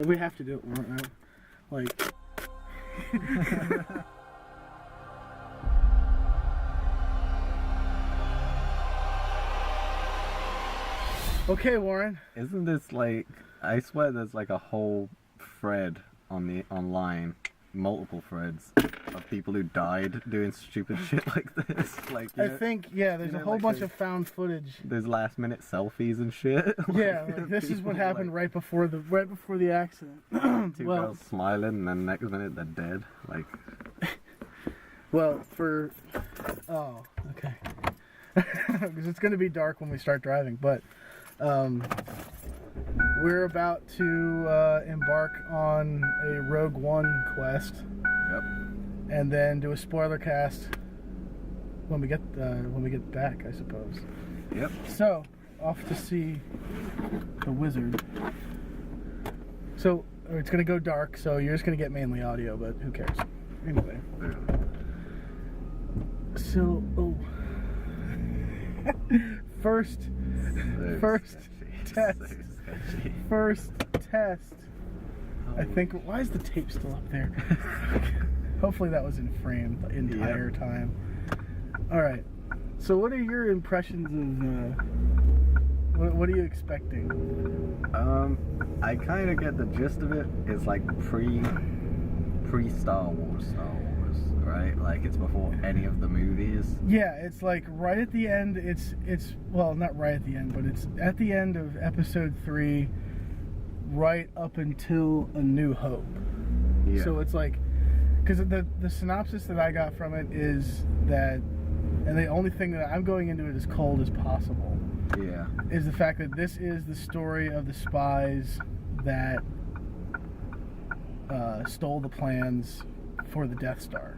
We have to do it, right? Like... Okay, Warren. Isn't this like... I swear there's like a whole thread on the online, multiple threads, of people who died doing stupid shit like this. Like, I think, yeah, there's a whole bunch of found footage. There's last minute selfies and shit. Yeah, like this is what happened right before the accident. Two girls smiling, and then next minute they're dead. Like, well, oh, okay, because it's gonna be dark when we start driving, but we're about to embark on a Rogue One quest. Yep. And then do a spoiler cast when we get back, I suppose. Yep. So, off to see the wizard. So, it's gonna go dark, so you're just gonna get mainly audio, but who cares? Anyway. So, first test. I think. Why is the tape still up there? Hopefully that was in frame the entire time. All right. So, what are your impressions of? What are you expecting? I kind of get the gist of it. It's like pre Star Wars, right? Like it's before any of the movies. Yeah, it's like right at the end. It's well, not right at the end, but it's at the end of Episode 3, right up until A New Hope. Yeah. So it's like, because the synopsis that I got from it is that, and the only thing that I'm going into it as cold as possible. Yeah. Is the fact that this is the story of the spies that stole the plans for the Death Star,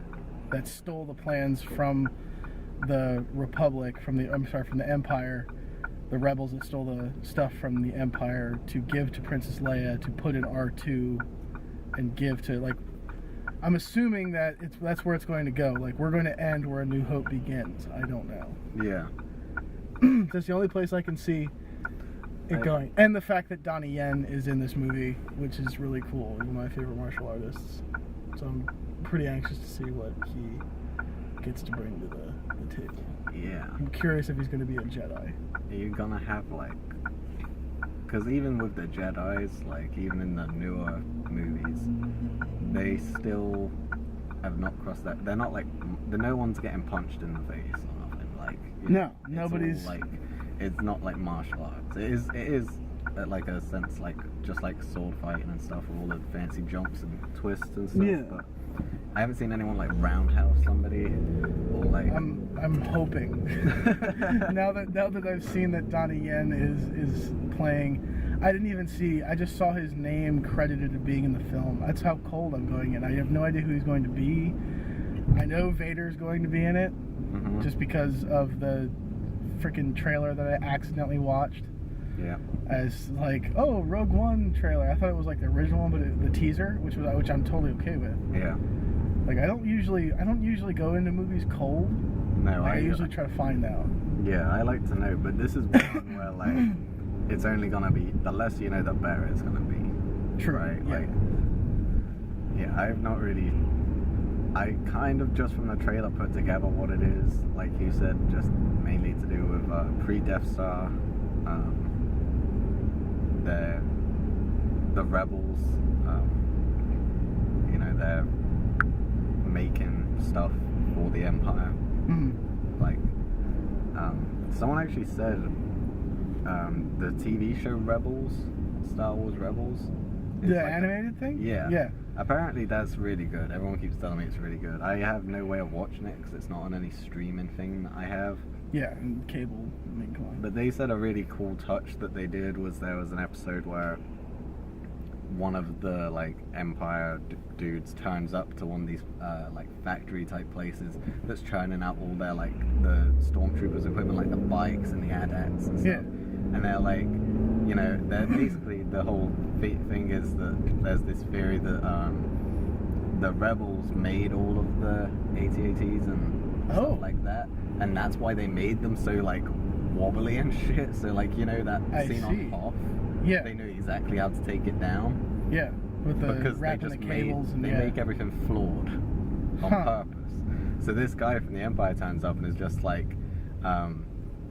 that stole the plans from the Republic, from the Empire, the rebels that stole the stuff from the Empire to give to Princess Leia to put in R2 and give to, like, I'm assuming that that's where it's going to go. Like, we're going to end where A New Hope begins. I don't know. Yeah. That's the only place I can see it going. And the fact that Donnie Yen is in this movie, which is really cool. He's one of my favorite martial artists. So I'm pretty anxious to see what he gets to bring to the table. Yeah. I'm curious if he's going to be a Jedi. Are you gonna have, like... Because even with the Jedis, like, even in the newer movies, they still have not crossed that... They're not, like... No one's getting punched in the face or nothing. Like... No, nobody's... All, like, it's not like martial arts. It is like a sense, like, just like sword fighting and stuff with all the fancy jumps and twists and stuff. Yeah. But I haven't seen anyone, like, roundhouse somebody or, like... I'm hoping. now that I've seen that Donnie Yen is playing, I just saw his name credited to being in the film. That's how cold I'm going in. I have no idea who he's going to be. I know Vader's going to be in it, just because of the freaking trailer that I accidentally watched. Yeah. As like, oh, Rogue One trailer. I thought it was like the original one, but the teaser, which I'm totally okay with. Yeah. Like I don't usually go into movies cold. No, like, I usually try to find out. Yeah, I like to know, but this is one where like it's only gonna be, the less you know, the better it's gonna be. True. Right? Yeah. Like, yeah, I've not really. I kind of just from the trailer put together what it is. Like you said, just mainly to do with pre-Death Star. The rebels. You know, they're making stuff for the Empire. Like, someone actually said the TV show Rebels, Star Wars Rebels. The like animated thing? Yeah. Yeah. Apparently that's really good. Everyone keeps telling me it's really good. I have no way of watching it because it's not on any streaming thing that I have. Yeah, and cable. I mean, come on. But they said a really cool touch that they did was there was an episode where one of the like Empire dudes turns up to one of these like factory type places that's churning out all their like the stormtroopers equipment, like the bikes and the AT-ATs and stuff. Yeah. And they're like, you know, they're basically the whole thing is that there's this theory that the rebels made all of the AT-ATs and stuff like that, and that's why they made them so like wobbly and shit. So like, you know, that scene on Hoth, yeah, they knew exactly how to take it down. Yeah, with the because wrapping the cables and they make everything flawed on purpose. So this guy from the Empire turns up and is just like,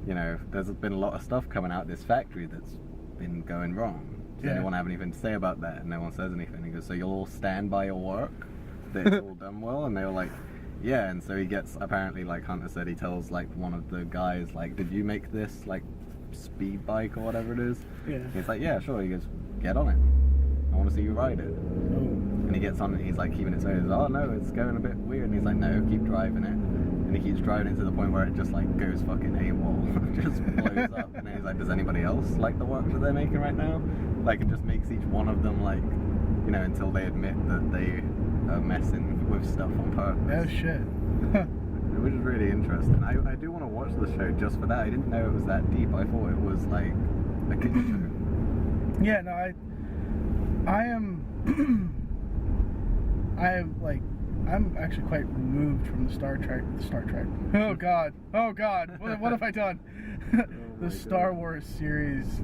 you know, there's been a lot of stuff coming out of this factory that's been going wrong. Does anyone have anything to say about that? And no one says anything. He goes, so you'll all stand by your work? That it's all done well? And they were like, yeah. And so he gets, apparently, like Hunter said, he tells like one of the guys, like, did you make this like speed bike or whatever it is? Yeah. He's like, yeah, sure. He goes, get on it. I want to see you ride it. And he gets on and he's like keeping it so he's, oh no, it's going a bit weird. And he's like, no, keep driving it. And he keeps driving it to the point where it just like goes fucking AWOL. Just blows up. And then he's like, does anybody else like the work that they're making right now? Like, it just makes each one of them like, you know, until they admit that they are messing with stuff on purpose. Oh shit. Which is really interesting. I do want to watch the show just for that. I didn't know it was that deep. I thought it was like a kid show. Yeah, no, I am I'm actually quite removed from the Star Trek. Oh God. What have I done? The Star Wars series.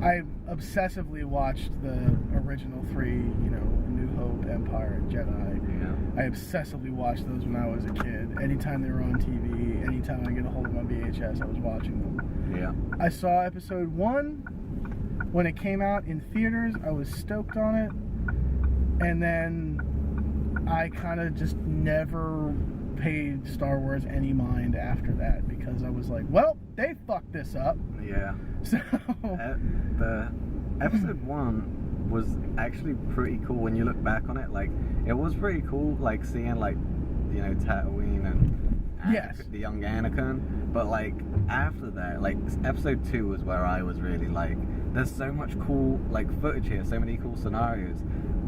I obsessively watched the original three, you know, A New Hope, Empire, and Jedi. Yeah. I obsessively watched those when I was a kid. Anytime they were on TV, anytime I get a hold of my VHS, I was watching them. Yeah. I saw episode 1 when it came out in theaters. I was stoked on it. And then I kind of just never paid Star Wars any mind after that because I was like, well, they fucked this up. Yeah. So the episode 1 was actually pretty cool when you look back on it. Like, it was pretty cool, like seeing like, you know, Tatooine and yes, the young Anakin. But like after that, like episode 2 was where I was really like, there's so much cool like footage here, so many cool scenarios.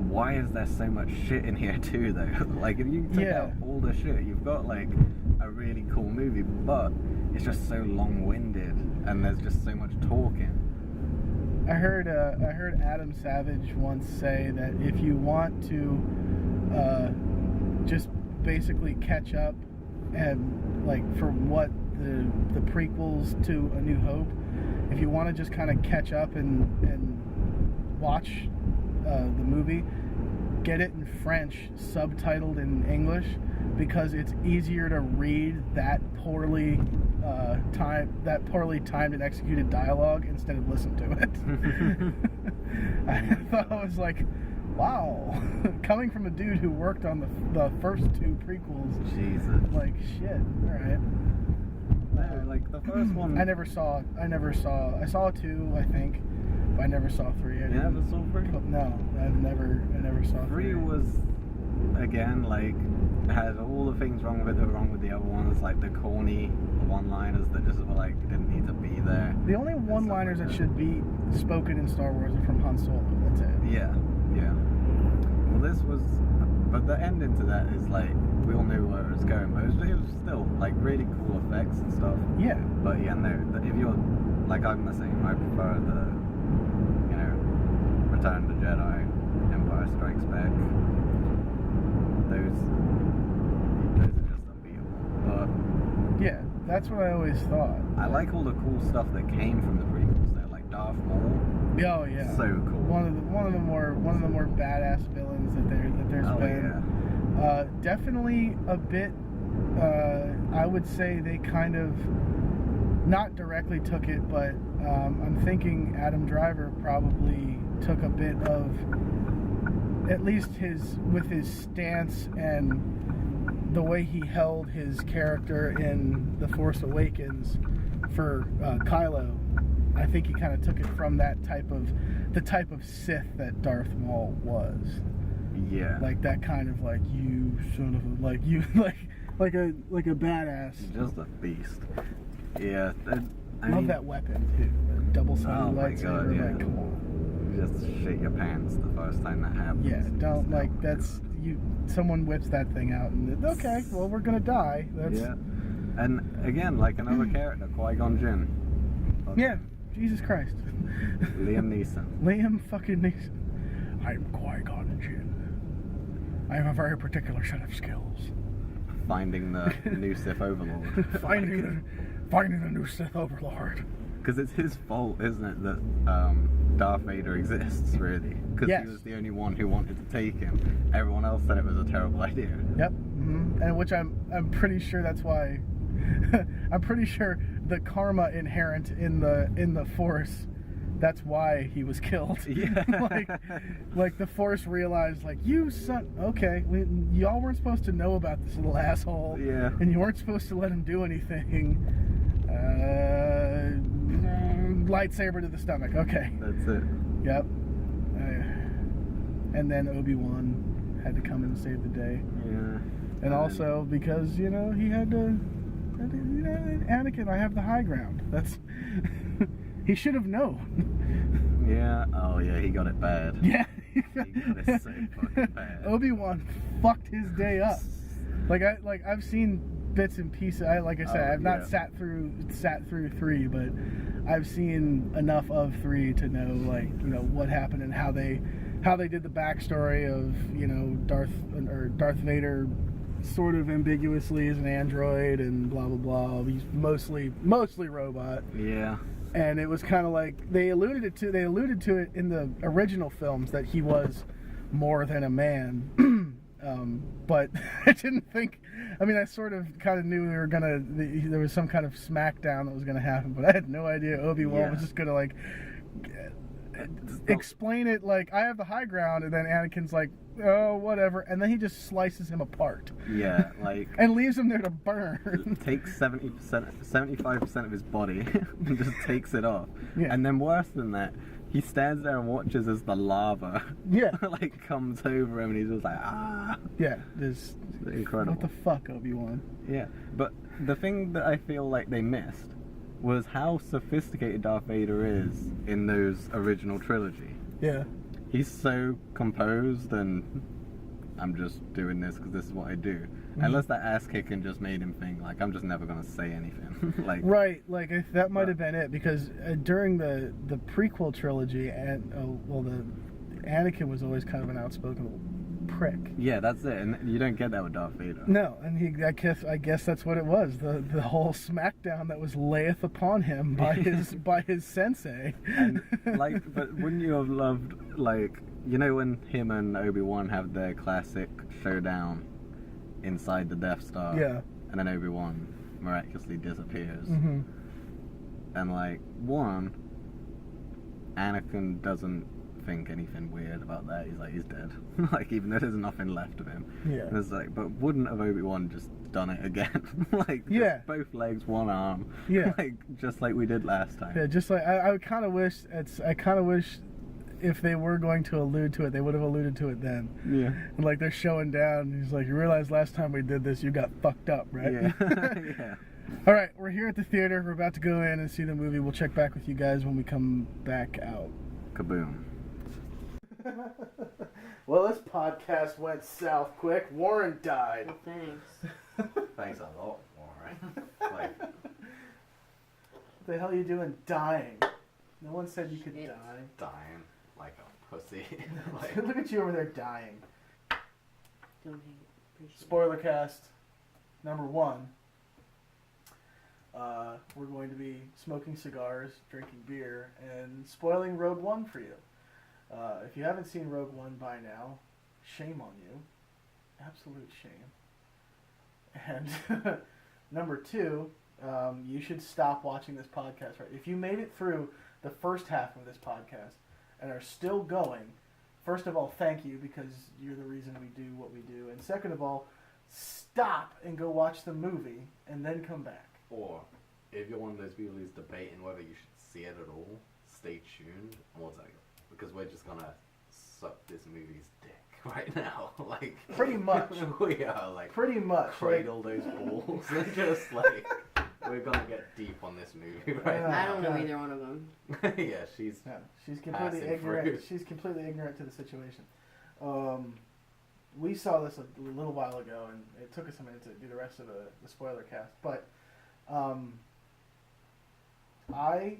Why is there so much shit in here too though? Like, if you take out all the shit, you've got like a really cool movie, but it's just so long-winded and there's just so much talking. I heard Adam Savage once say that if you want to just basically catch up and like for what the prequels to A New Hope, if you want to just kind of catch up and watch the movie, get it in French subtitled in English because it's easier to read that poorly timed and executed dialogue instead of listen to it. I thought I was like, wow, coming from a dude who worked on the first 2 prequels. Jesus. Like, shit. All right. No, like the first one. I saw 2, I think. I never saw 3. You never saw 3? No, I never saw 3. 3 was, again, like, had all the things wrong with it that were wrong with the other ones, like the corny one-liners that just were like, didn't need to be there. The only one-liners that should be spoken in Star Wars are from Han Solo, that's it. Yeah. Well, this was, but the ending to that is like, we all knew where it was going, but it was still, like, really cool effects and stuff. Yeah. But yeah, no, if you're, like, I'm the same, I prefer the, Return of the Jedi, Empire Strikes Back. Those are just unbeatable. But yeah, that's what I always thought. I like all the cool stuff that came from the prequels. Though, like Darth Maul. Oh yeah. So cool. One of the more badass villains that there's been. Yeah. Definitely a bit. I would say they kind of not directly took it, but I'm thinking Adam Driver probably took a bit of, at least his stance and the way he held his character in The Force Awakens for Kylo. I think he kind of took it from the type of Sith that Darth Maul was. Yeah. Like that kind of like, you son of a, like you like a badass. Just a beast. Yeah. I love mean, that weapon too. The double-sided lightsaber. God, yeah. Like, come on. Just shit your pants the first time that happens. Yeah, don't like that's you. Someone whips that thing out and okay, well we're gonna die. That's yeah. And again, like another character, Qui-Gon Jinn. Yeah, Jesus Christ. Liam Neeson. Liam fucking Neeson. I'm Qui-Gon Jinn. I have a very particular set of skills. Finding the new Sith Overlord. Finding the new Sith Overlord. Because it's his fault, isn't it, that Darth Vader exists, really. Because Yes. he was the only one who wanted to take him. Everyone else said it was a terrible idea. Yep. And which I'm pretty sure that's why. I'm pretty sure the karma inherent in the Force. That's why he was killed. Yeah. like the Force realized, like, you son. Okay, y'all weren't supposed to know about this little asshole. Yeah. And you weren't supposed to let him do anything. Lightsaber to the stomach. Okay. That's it. Yep. And then Obi-Wan had to come and save the day. Yeah. And also because, he had to, Anakin, I have the high ground. That's, he should have known. Yeah. Oh, yeah, he got it bad. Yeah. He got it so fucking bad. Obi-Wan fucked his day up. I've seen bits and pieces. I've not sat through 3, but I've seen enough of 3 to know, what happened and how they did the backstory of, Darth Vader sort of ambiguously is an android and blah blah blah. He's mostly robot. Yeah. And it was kind of like they alluded to it in the original films that he was more than a man. But I didn't think. I mean, I sort of kind of knew there was some kind of smackdown that was gonna happen, but I had no idea Obi-Wan was just gonna explain it like I have the high ground, and then Anakin's like, oh, whatever, and then he just slices him apart. Yeah, and leaves him there to burn. Takes 75% of his body and just takes it off. Yeah. And then worse than that, he stands there and watches as the lava comes over him, and he's just like, ah. Yeah, this incredible. What the fuck, Obi-Wan? Yeah, but the thing that I feel like they missed was how sophisticated Darth Vader is in those original trilogy. Yeah. He's so composed, and I'm just doing this because this is what I do. Unless that ass kicking just made him think, I'm just never going to say anything. Right, that might have been it, because during the prequel trilogy, and the Anakin was always kind of an outspoken prick. Yeah, that's it, and you don't get that with Darth Vader. No, and I guess that's what it was. The whole smackdown that was layeth upon him by his sensei. And, but wouldn't you have loved, when him and Obi-Wan have their classic showdown inside the Death Star? Yeah. And then Obi-Wan miraculously disappears. Mm-hmm. And Anakin doesn't think anything weird about that. He's dead. Even though there's nothing left of him. Yeah. And it's but wouldn't have Obi-Wan just done it again? Yeah. Both legs, one arm. Yeah. Just like we did last time. Yeah, just I kind of wish if they were going to allude to it, they would have alluded to it then. Yeah. And they're showing down, he's like, you realize last time we did this, you got fucked up, right? Yeah. Yeah. All right, we're here at the theater. We're about to go in and see the movie. We'll check back with you guys when we come back out. Kaboom. Well, this podcast went south quick. Warren died. Well, thanks. Thanks a lot, Warren. What the hell are you doing dying? No one said you could Shit. die. Dying like a pussy. Look at you over there dying. Don't hate. Appreciate it. SpoilerCast number 1. We're going to be smoking cigars, drinking beer, and spoiling Rogue One for you. If you haven't seen Rogue One by now, shame on you. Absolute shame. And number 2, you should stop watching this podcast right. If you made it through the first half of this podcast and are still going, first of all, thank you, because you're the reason we do what we do. And second of all, stop and go watch the movie and then come back. Or, if you're one of those people who's debating whether you should see it at all, stay tuned, and we'll tell you. Because we're just gonna suck this movie's dick right now. Pretty much. We are, pretty much. Cradle those balls and just, we're gonna get deep on this movie right now. I don't know either one of them. Yeah, she's completely passing ignorant. through. She's completely ignorant to the situation. We saw this a little while ago, and it took us a minute to do the rest of the spoiler cast. But I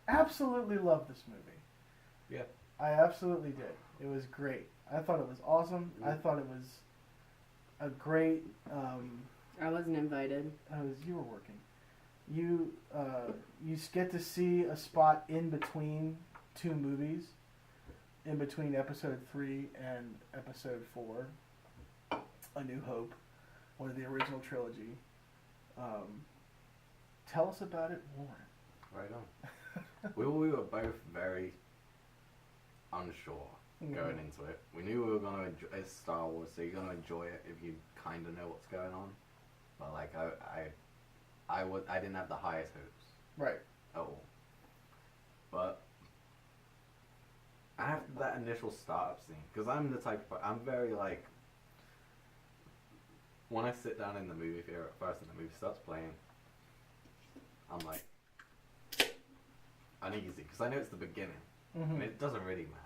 absolutely loved this movie. Yeah. I absolutely did. It was great. I thought it was awesome. I thought it was a great. I wasn't invited. You were working. You get to see a spot in between 2 movies in between Episode 3 and Episode 4, A New Hope, one of the original trilogy. Tell us about it, Warren. Right on. we were both very unsure going into it. We knew we were going to enjoy it's Star Wars, so you're going to enjoy it if you kind of know what's going on. But like I didn't have the highest hopes. Right. At all. But after that initial startup scene, because I'm the type of I'm very like when I sit down in the movie theater at first and the movie starts playing, I'm like uneasy because I know it's the beginning and it doesn't really matter.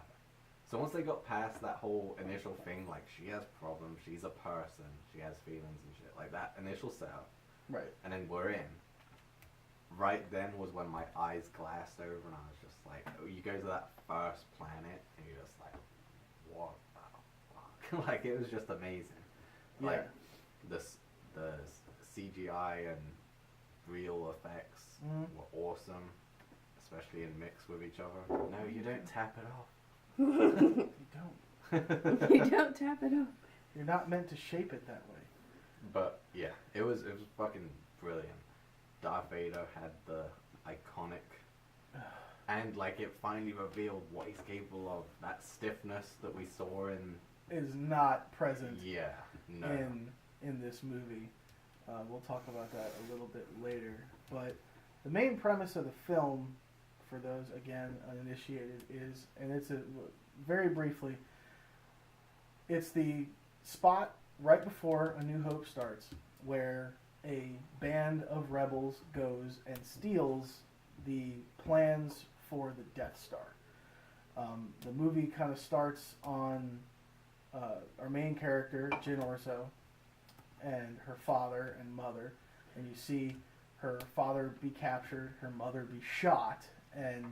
So once they got past that whole initial thing, like she has problems, she's a person, she has feelings and shit, like that initial setup, right? And then we're in. Right then was when my eyes glassed over and I was just like, oh, you go to that first planet and you're just like, what the fuck? Like it was just amazing. Yeah. Like the CGI and real effects were awesome, especially in mix with each other. No, you don't tap it off. You don't. You don't tap it off. You're not meant to shape it that way. But yeah, it was fucking brilliant. Darth Vader had the iconic, and like it finally revealed what he's capable of. That stiffness that we saw is not present. Yeah, no. In this movie, we'll talk about that a little bit later. But the main premise of the film, for those again uninitiated, is, and it's very briefly, it's the spot right before A New Hope starts where a band of rebels goes and steals the plans for the Death Star. The movie kind of starts on our main character, Jyn Erso, and her father and mother, and you see her father be captured, her mother be shot, and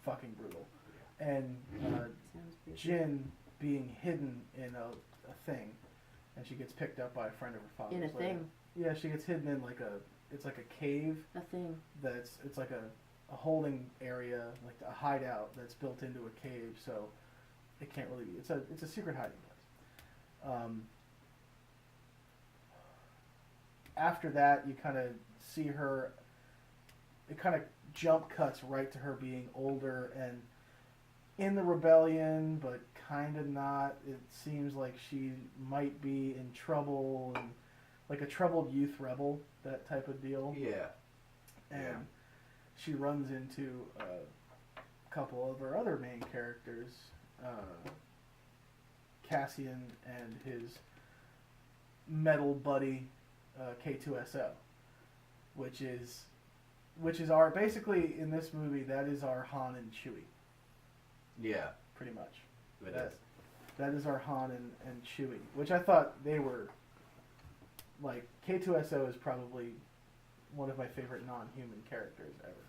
fucking brutal. Yeah. And Jyn being hidden in a thing, and she gets picked up by a friend of her father's. In a thing. Yeah, she gets hidden in it's like a cave. A thing. It's like a holding area, like a hideout that's built into a cave, so it can't really be. It's a secret hiding place. After that, you kind of see her. It kind of jump cuts right to her being older and in the rebellion, but kind of not. It seems like she might be in trouble and like a troubled youth rebel, that type of deal. Yeah. And she runs into a couple of her other main characters, Cassian and his metal buddy, K2SO, which is our, basically in this movie, that is our Han and Chewie. Yeah. Pretty much. It is. That is our Han and Chewie, which I thought they were, like, K2SO is probably one of my favorite non-human characters ever.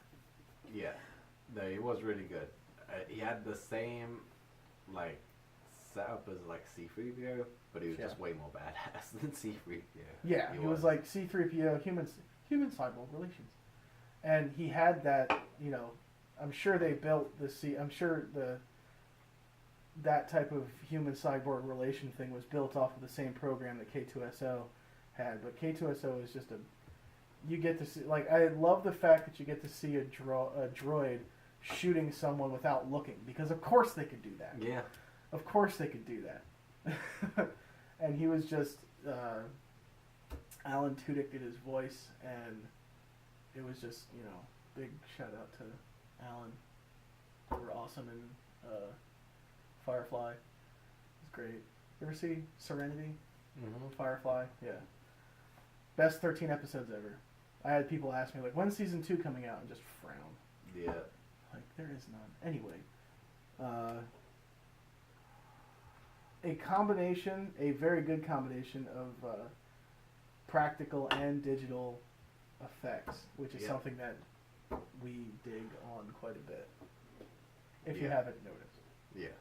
Yeah. No, he was really good. He had the same, like, setup as, like, C-3PO, but he was just way more badass than C-3PO. Yeah, he was like C-3PO, human-cyborg relations. And he had that, you know, I'm sure they built I'm sure that type of human-cyborg relation thing was built off of the same program that K2SO had, but K2SO is just you get to see, like, I love the fact that you get to see a droid shooting someone without looking, because of course they could do that. Yeah. Of course they could do that. And he was just, Alan Tudyk did his voice, and it was just, you know, big shout out to Alan. They were awesome in Firefly. It was great. You ever see Serenity? Mm-hmm. Firefly? Yeah. Best 13 episodes ever. I had people ask me, like, when's season 2 coming out? And just frown. Yeah. Like, there is none. Anyway. A very good combination of practical and digital effects, which is something that we dig on quite a bit, if you haven't noticed. Yeah.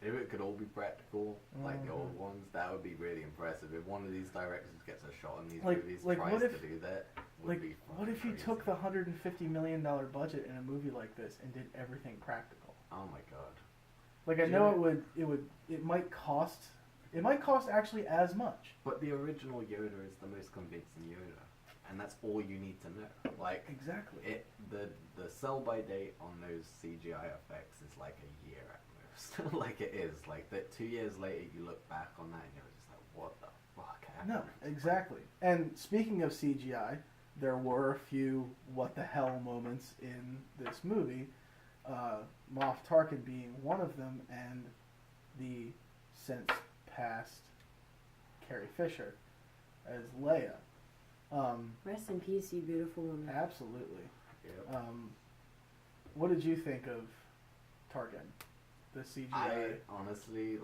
If it could all be practical, like the old ones, that would be really impressive. If one of these directors gets a shot in these movies, tries to do that, would be what if you crazy. took the $150 million budget in a movie like this and did everything practical? Oh my god. Like I know it might cost actually as much. But the original Yoda is the most convincing Yoda, and that's all you need to know. Like Exactly. The sell by date on those CGI effects is like a year at most. Like it is. Like that 2 years later, you look back on that and you're just like, what the fuck happened? No, exactly. And speaking of CGI, there were a few what the hell moments in this movie. Moff Tarkin being one of them, and the since passed Carrie Fisher as Leia. Rest in peace, you beautiful woman. Absolutely. Yep. What did you think of Tarkin? The CGI? I honestly,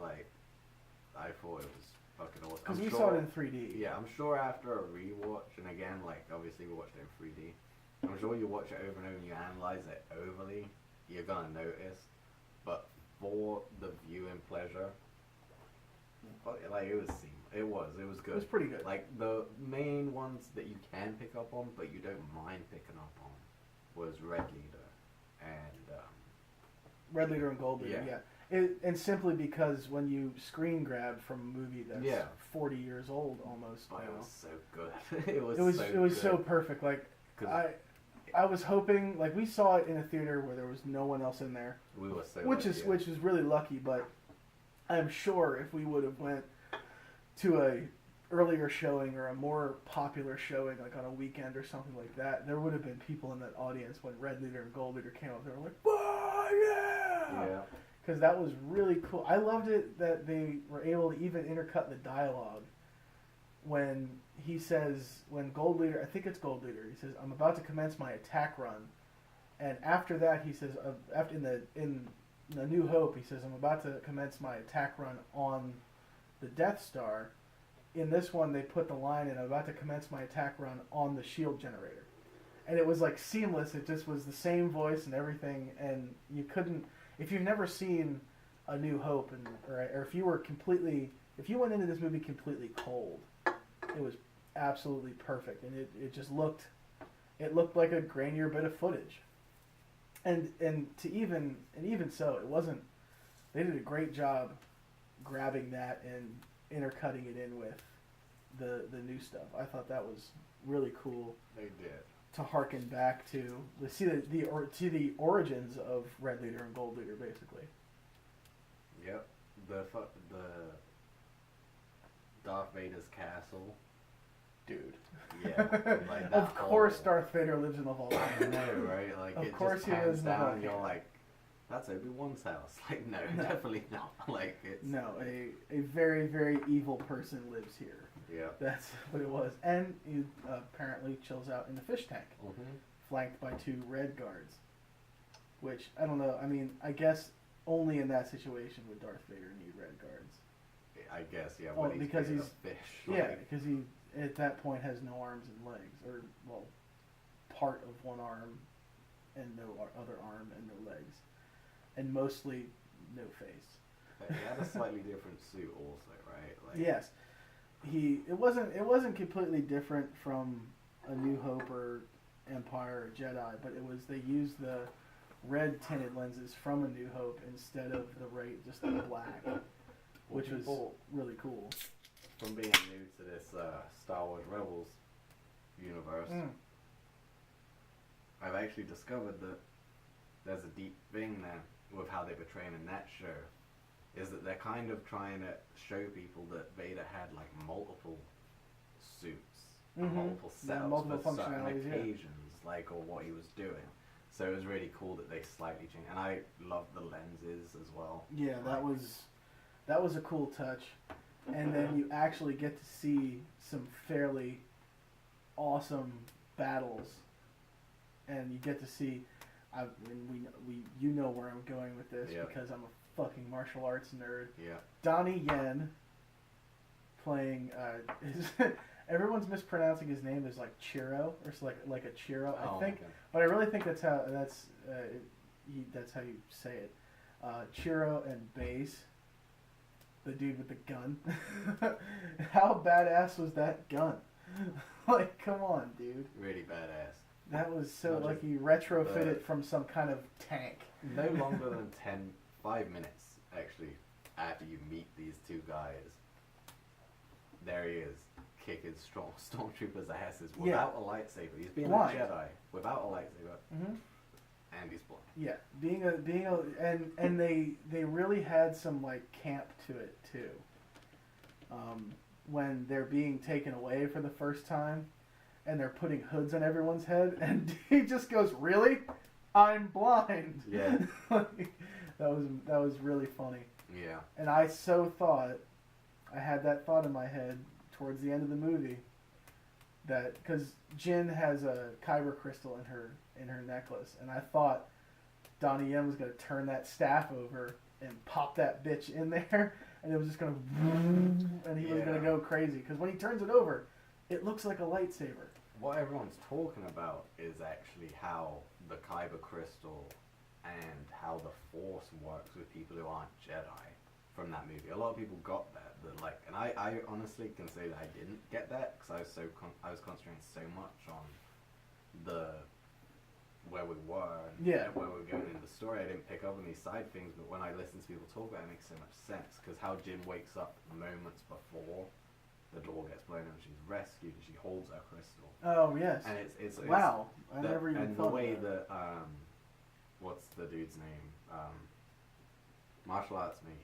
I thought it was fucking awesome. Because we saw it in 3D. Yeah, I'm sure after a rewatch, and again, obviously we watched it in 3D, I'm sure you watch it over and over and you analyze it overly, you're gonna notice. But for the viewing pleasure, it was seamless. It was good. It was pretty good. Like, the main ones that you can pick up on, but you don't mind picking up on, was Red Leader and Red Leader and Gold Leader, yeah. And simply because when you screen grab from a movie that's 40 years old almost, but now, it was so good. It was so perfect. Like I was hoping, like we saw it in a theater where there was no one else in there, we were so which is really lucky. But I'm sure if we would have went to a earlier showing or a more popular showing, like on a weekend or something like that, there would have been people in that audience when Red Leader and Gold Leader came up. They were like, "Oh yeah!" Yeah. Because that was really cool. I loved it that they were able to even intercut the dialogue when he says, when Gold Leader, I think it's Gold Leader, he says, "I'm about to commence my attack run," and after that he says, after in the New Hope, he says, "I'm about to commence my attack run on the Death Star." In this one, they put the line in, "I'm about to commence my attack run on the shield generator," and it was like seamless. It just was the same voice and everything, and you couldn't. If you've never seen A New Hope, or if you went into this movie completely cold, it was absolutely perfect, and it just looked like a grainier bit of footage, and even so, it wasn't. They did a great job grabbing that and intercutting it in with the new stuff. I thought that was really cool. They did. To harken back to see the origins of Red Leader and Gold Leader, basically. Yep. The Darth Vader's castle. Dude. Yeah. Like that of course, Darth Vader lives in the Vault. I know, right? Like, of it course just he pans lives in the down Vault. and you're like, that's Obi-Wan's house. Like, no, definitely not. Like, it's... No, a very, very evil person lives here. Yeah. That's what it was. And he apparently chills out in the fish tank, flanked by 2 red guards. Which, I don't know, I mean, I guess only in that situation would Darth Vader need red guards. I guess, yeah. Well, When because he's he's a fish. Yeah, because he, at that point, has no arms and legs. Or, well, part of one arm and no other arm and no legs. And mostly no face. He had a slightly different suit also, right? Like, Yes. It wasn't completely different from A New Hope or Empire or Jedi, but it was, they used the red tinted lenses from A New Hope instead of just the black, which was really cool. From being new to this Star Wars Rebels universe, I've actually discovered that there's a deep thing there with how they portray in that show. Is that they're kind of trying to show people that Vader had like multiple suits, multiple setups multiple for certain functionalities, occasions, or what he was doing. So it was really cool that they slightly changed, and I love the lenses as well. Yeah, that was a cool touch, and then you actually get to see some fairly awesome battles, and you get to see. You know where I'm going with this because I'm a fucking martial arts nerd. Yeah. Donnie Yen playing everyone's mispronouncing his name as like Chiro or like a Chiro, I think. Okay. But I really think that's how you say it. Chiro and Baze, the dude with the gun. How badass was that gun? Like, come on, dude. Really badass. That was so Not like just you retrofit the- it from some kind of tank. No longer than 5 minutes, actually, after you meet these two guys, there he is, kicking stormtroopers' asses without a lightsaber. He's being Blind. a Jedi without a lightsaber, Mm-hmm. and he's blind. Yeah, and they really had some like camp to it too. When they're being taken away for the first time, and they're putting hoods on everyone's head, and he just goes, "Really? I'm blind." Yeah. Like, that was really funny. Yeah. And I had that thought in my head towards the end of the movie, that because Jin has a kyber crystal in her necklace, and I thought Donnie Yen was gonna turn that staff over and pop that bitch in there, and it was just gonna, and he was gonna go crazy. Because when he turns it over, it looks like a lightsaber. What everyone's talking about is actually how the kyber crystal and how the Force works with people who aren't Jedi from that movie. A lot of people got that, and I honestly can say that I didn't get that because I was concentrating so much on where we were and where we were going in the story. I didn't pick up on these side things, but when I listen to people talk about it, it makes so much sense because how Jin wakes up moments before the door gets blown and she's rescued and she holds her crystal. Oh yes. And it's wow. I never even and thought the way of that. that what's the dude's name? Martial arts me.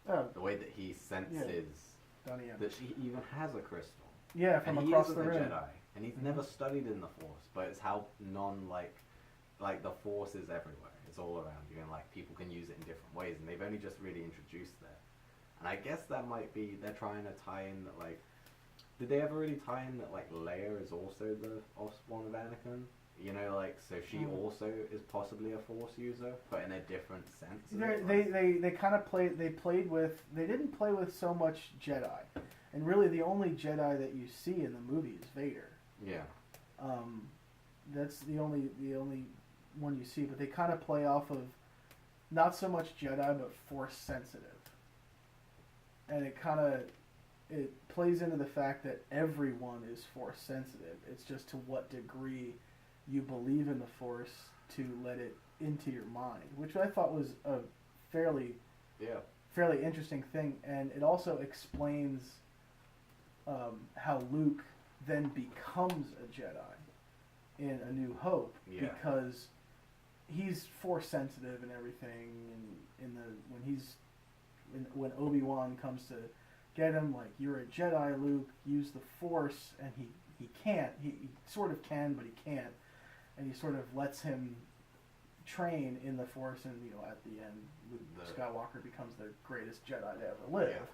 Oh, The way that he senses Donnie Yen. that she even has a crystal. Yeah, from And across he the isn't a room. Jedi, and he's never studied in the Force, but it's how like the Force is everywhere. It's all around you, and like people can use it in different ways, and they've only just really introduced that. And I guess that might be they're trying to tie in that like, did they ever really tie in that like Leia is also the offspawn of Anakin? You know, like so she also is possibly a Force user, but in a different sense. They kind of played. They played with. They didn't play with so much Jedi, and really the only Jedi that you see in the movie is Vader. Yeah. That's the only one you see. But they kind of play off of not so much Jedi, but Force sensitive, and it plays into the fact that everyone is Force sensitive. It's just to what degree you believe in the Force to let it into your mind, which I thought was a fairly interesting thing, and it also explains how Luke then becomes a Jedi in A New Hope because he's Force sensitive and everything, and when Obi-Wan comes to get him, like, you're a Jedi, Luke, use the Force, and he can't. He sort of can, but he can't. And he sort of lets him train in the Force, and at the end, Luke Skywalker becomes the greatest Jedi to ever live. Yeah.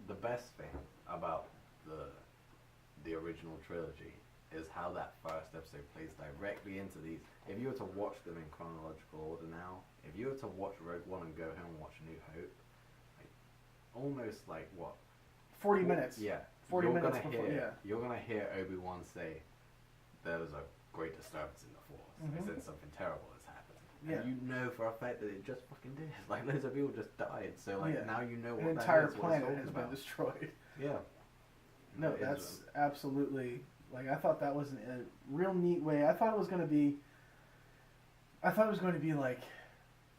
The best thing about the original trilogy is how that first episode plays directly into these. If you were to watch them in chronological order now, if you were to watch Rogue One and go home and watch A New Hope, like, almost like what? 40 minutes. Yeah. 40 minutes before, You're going to hear Obi-Wan say, there was a great disturbance in the Force. Mm-hmm. They said something terrible has happened. Yeah. And you know for a fact that it just fucking did. Like, loads of people just died. So, like, now you know what an that entire is, what it's planet talking has about. been destroyed. Yeah. No, that's absolutely, like, I thought that was a real neat way. I thought it was going to be like,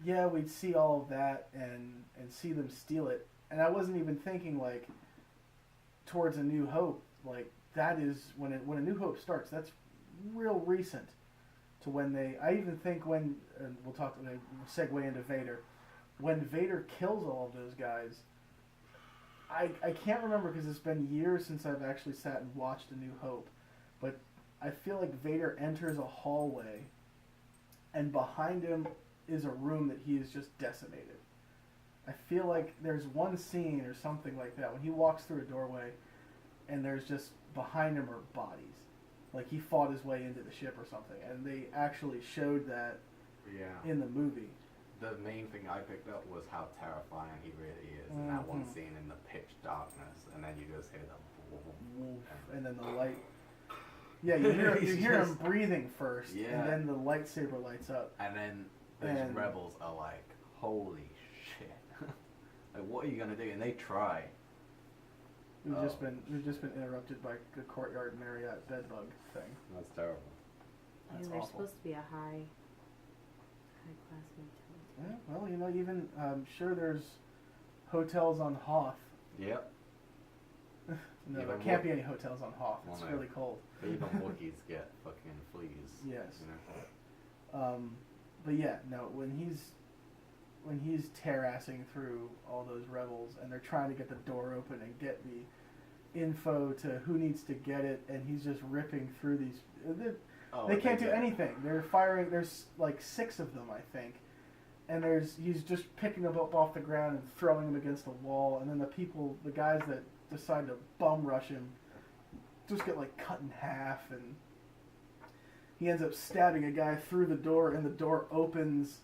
yeah, we'd see all of that and see them steal it. And I wasn't even thinking, like, towards A New Hope. Like, that is, when A New Hope starts, that's real recent to when I even think when, and we'll segue into Vader, when Vader kills all of those guys, I can't remember because it's been years since I've actually sat and watched A New Hope, but I feel like Vader enters a hallway, and behind him is a room that he is just decimated. I feel like there's one scene or something like that when he walks through a doorway, and there's just behind him are bodies, like he fought his way into the ship or something, and they actually showed that in the movie. The main thing I picked up was how terrifying he really is in that one scene in the pitch darkness, and then you just hear them, and then the light. Yeah, you hear him breathing first, and then the lightsaber lights up. And then those rebels are like, holy shit. Like, what are you gonna do? And they try. We've just been interrupted by the Courtyard Marriott bedbug thing. That's terrible. That's they're awful. supposed to be a high class motel. Yeah, well, you know, even I'm sure there's hotels on Hoth. Yep. No, Even there can't Wo- be any hotels on Hoth. It's Well, no. really cold. But even Wookiees get fucking fleas. Yes. You know? But yeah, no, when he's terrassing through all those rebels and they're trying to get the door open and get the info to who needs to get it, and he's just ripping through these. They can't do anything. They're firing. There's like 6 of them, I think, and he's just picking them up off the ground and throwing them against the wall, and then the guys that decide to bum rush him, just get like cut in half, and he ends up stabbing a guy through the door, and the door opens,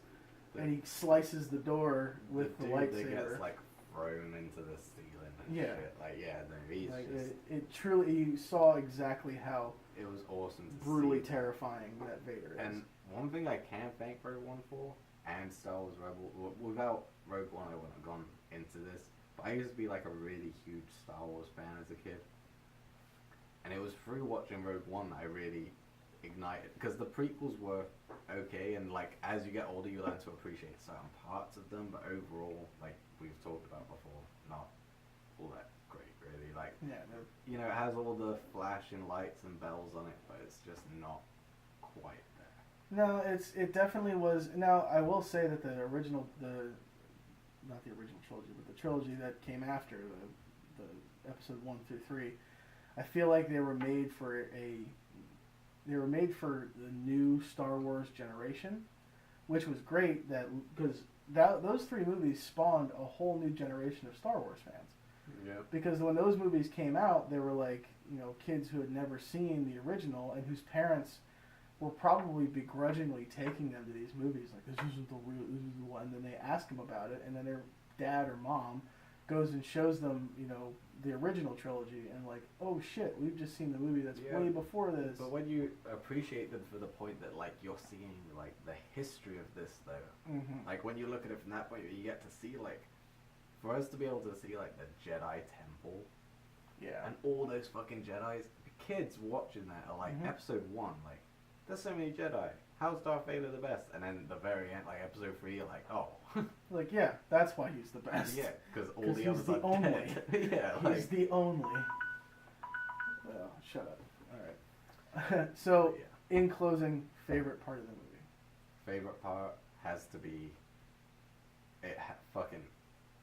and he slices the door with the lightsaber. That gets like thrown into the ceiling and Yeah. shit. Like no, he's Like just. it truly, you saw exactly how It was awesome to brutally see. terrifying that Vader is. And one thing I can thank Rogue One for, and Star Wars Rebel, without Rogue One I wouldn't have gone into this, but I used to be like a really huge Star Wars fan as a kid. And it was through watching Rogue One that I really ignited, because the prequels were okay, and like as you get older you learn to appreciate certain parts of them, but overall, like we've talked about before, not all that great really. Like, yeah, you know, it has all the flashing lights and bells on it, but it's just not quite there. no, it definitely was. Now I will say that the original, not the original trilogy, but the trilogy that came after the episode 1 through 3, I feel like they were made for the new Star Wars generation, which was great. Because those 3 movies spawned a whole new generation of Star Wars fans. Yep. Because when those movies came out, they were like, you know, kids who had never seen the original and whose parents were probably begrudgingly taking them to these movies, like, this isn't the real, this is the one. And then they ask them about it, and then their dad or mom goes and shows them, you know, the original trilogy, and like, oh shit, we've just seen the movie that's way before this. But when you appreciate them for the point that like you're seeing like the history of this though, like when you look at it from that point, you get to see like, for us to be able to see like the Jedi Temple, yeah, and all those fucking Jedis, the kids watching that are like episode 1, like there's so many Jedi. How's Darth Vader the best? And then the very end, like episode 3, you're like, oh. Like, yeah, that's why he's the best. Yeah, because all the others the are only. dead. Yeah, like, he's the only. Well, shut up. All right. So, yeah. in closing, favorite part of the movie? Favorite part has to be, it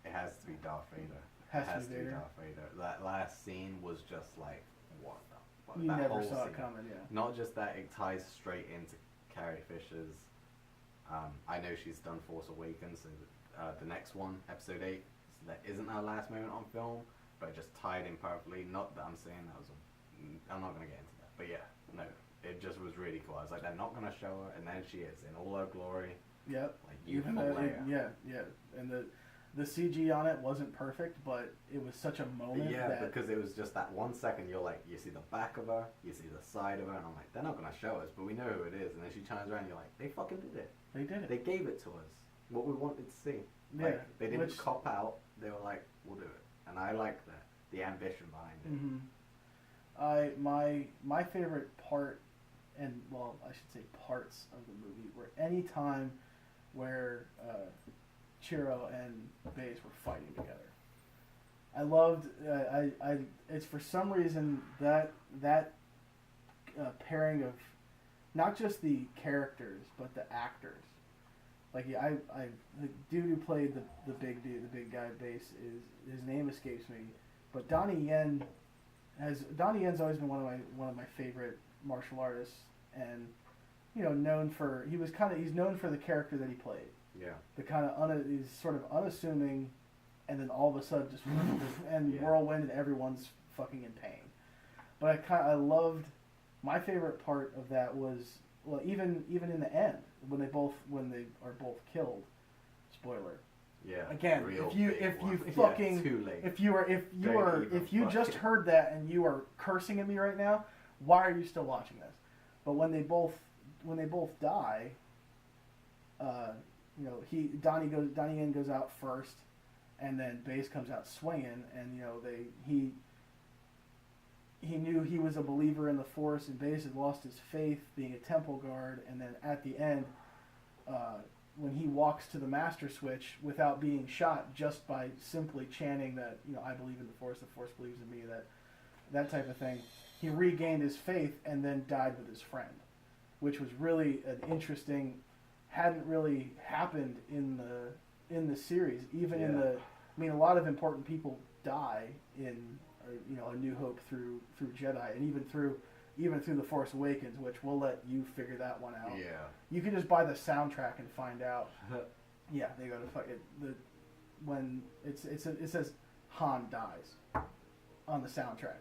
has to be Darth Vader. Has to be Vader. Darth Vader. That last scene was just like, what the fuck? You that never whole saw scene. it coming, yeah. Not just that, it ties straight into Carrie Fisher's. I know she's done Force Awakens, so the next one, episode 8, so that isn't her last moment on film, but it just tied in perfectly. Not that I'm saying that was I'm not going to get into that, but yeah, no, it just was really cool. I was like, they're not going to show her, and then she is in all her glory. Yep. Like, youthful Leia. Yeah. And the CG on it wasn't perfect, but it was such a moment. Yeah, that because it was just that 1 second, you're like, you see the back of her, you see the side of her, and I'm like, they're not going to show us, but we know who it is. And then she turns around, and you're like, they fucking did it. they did it. They gave it to us. What we wanted to see. Yeah, Like, they didn't cop out. They were like, we'll do it. And I like that. The ambition behind it. My favorite part, and well, I should say parts of the movie, were any time where Chiro and Baze were fighting together. I loved. It's for some reason that pairing of not just the characters but the actors. Like the dude who played the big dude, the big guy Baze, his name escapes me, but Donnie Yen's always been one of my favorite martial artists, and you know, he's known for the character that he played. Yeah. The kind of he's sort of unassuming, and then all of a sudden just and whirlwind, and everyone's fucking in pain. But I loved, my favorite part of that was, well, even in the end when they are both killed. Spoiler. Yeah. Again, real if you big one. fucking too late. if you just heard that and you are cursing at me right now, why are you still watching this? But when they both die, you know, Donnie Yen goes out first, and then Baze comes out swinging, and you know he knew he was a believer in the Force and basically lost his faith being a temple guard, and then at the end, when he walks to the master switch without being shot, just by simply chanting that, I believe in the Force believes in me, that type of thing, he regained his faith and then died with his friend, which was really an interesting, hadn't really happened in the series, even in the. I mean, a lot of important people die in, A New Hope through Jedi, and even through The Force Awakens, which we'll let you figure that one out. Yeah. You can just buy the soundtrack and find out. Yeah, they go to fuck it. When it says Han dies on the soundtrack,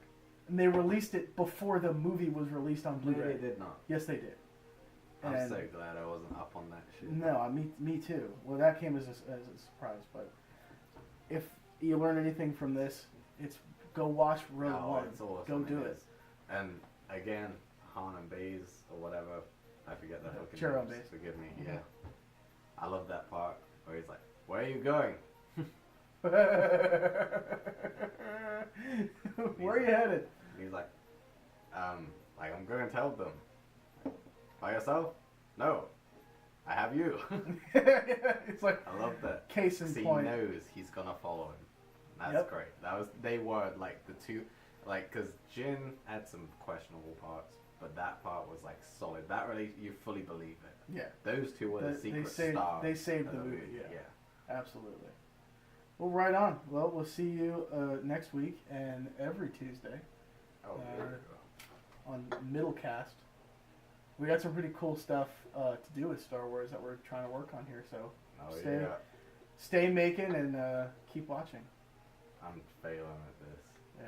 and they released it before the movie was released on Blu-ray. No, they did not. Yes, they did. I'm And so glad I wasn't up on that shit. no, me too. Well, that came as a surprise. But if you learn anything from this, it's go watch Rogue One. It's awesome. Go do it. is. And again, Han and Baze or whatever, I forget the fucking Churro names. Baze. Forgive me. Yeah. I love that part where he's like, "Where are you going?" Where are you headed? And he's like, I'm going to tell them. By yourself? No. I have you. It's like I love that. case in He point. knows he's gonna follow him. That's Yep. great. They were like the two, like, because Jin had some questionable parts, but that part was like solid. That really, you fully believe it. Yeah, Those two were the secret saved, stars. they saved of the movie. Yeah, Yeah. absolutely. Well, right on. Well, we'll see you next week and every Tuesday Oh, on Middlecast. We got some pretty cool stuff to do with Star Wars that we're trying to work on here. So yeah. stay making and keep watching. I'm failing at this. Yeah.